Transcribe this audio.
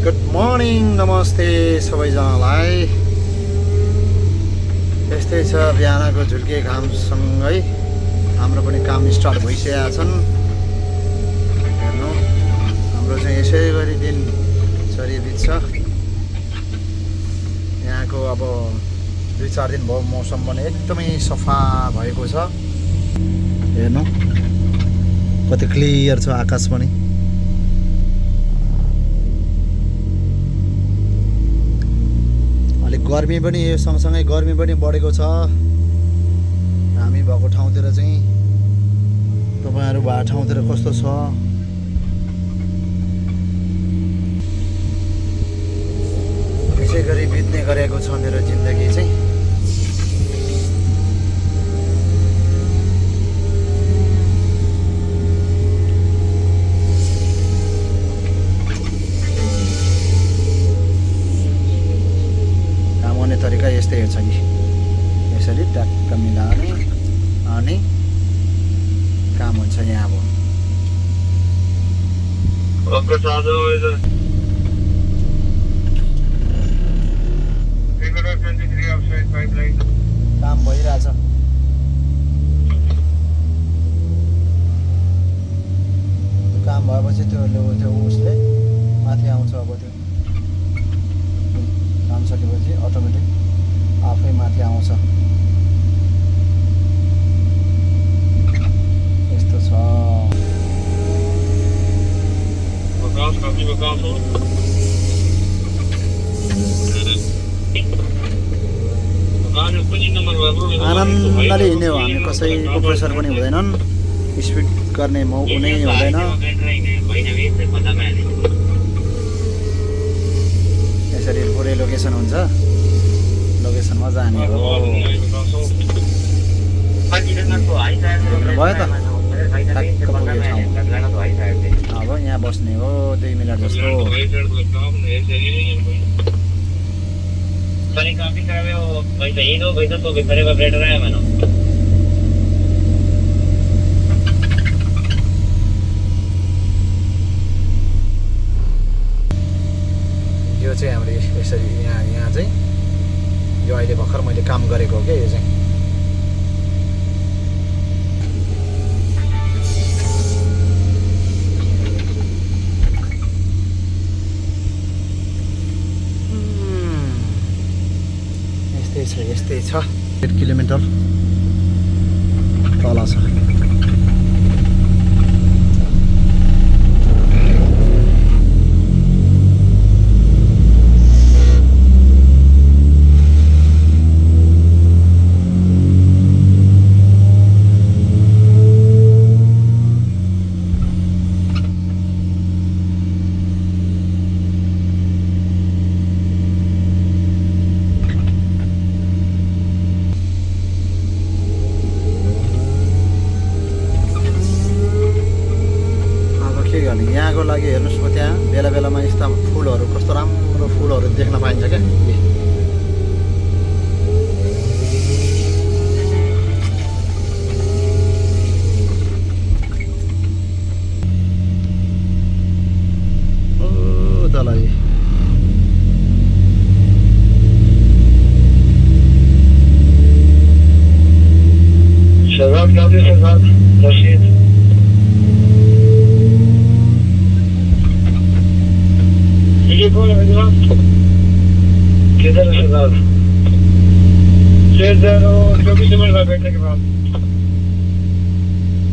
Good morning, नमस्ते सबैजनालाई। यस्तै छ बिहानको झुल्के घामसँगै हाम्रो पनि काम स्टार्ट भइसकेका छन्। हेर्नु, हाम्रो चाहिँ यसै गरी दिनचर्या बित्छ। यहाँको अब 2-4 दिन भयो मौसम पनि एकदमै सफा भएको छ। हेर्नु कति क्लियर छ आकाश पनि। गर्मी पनि यो सँगसँगै गर्मी पनि बढेको छ। हामी भएको ठाउँतिर चाहिँ तपाईहरु भएको ठाउँतिर कस्तो छ? यसै गरी बित्ने गरेको छ मेरो जिन्दगी चाहिँ। तरिका यस्तै छ नि, यसरी ट्याक्क मिलाउने अनि काम हुन्छ यहाँ। अब काम भइरहेछ। काम भएपछि त्यो उसले माथि आउँछ। अब त्यो काम सकेपछि अटोमेटिक आफै माथि आउँछ। यस्तो छ। आनन्दले हिँड्ने हो हामी, कसैको प्रेसर पनि हुँदैनन्, स्पिड गर्ने मौका नै हुँदैन। यसरी पुरै लोकेसन हुन्छ, लोकेसनमा जाने हो। भयो त, ठ्याक्क पुग्यो ठाउँ। अब यहाँ बस्ने हो 2 मिनट जस्तो। यो चाहिँ हामीले यसरी यहाँ चाहिँ यो अहिले भर्खर मैले काम गरेको हो क्या। यो चाहिँ यस्तै छ। 8 किलोमिटर तल छ। यहाँको लागि हेर्नुहोस् न, त्यहाँ बेला बेलामा यस्ता फुलहरू, कस्तो राम्रो फुलहरू देख्न पाइन्छ क्या। ओ दलाई किधर है सरदार? 24 मिनट बैठने के बाद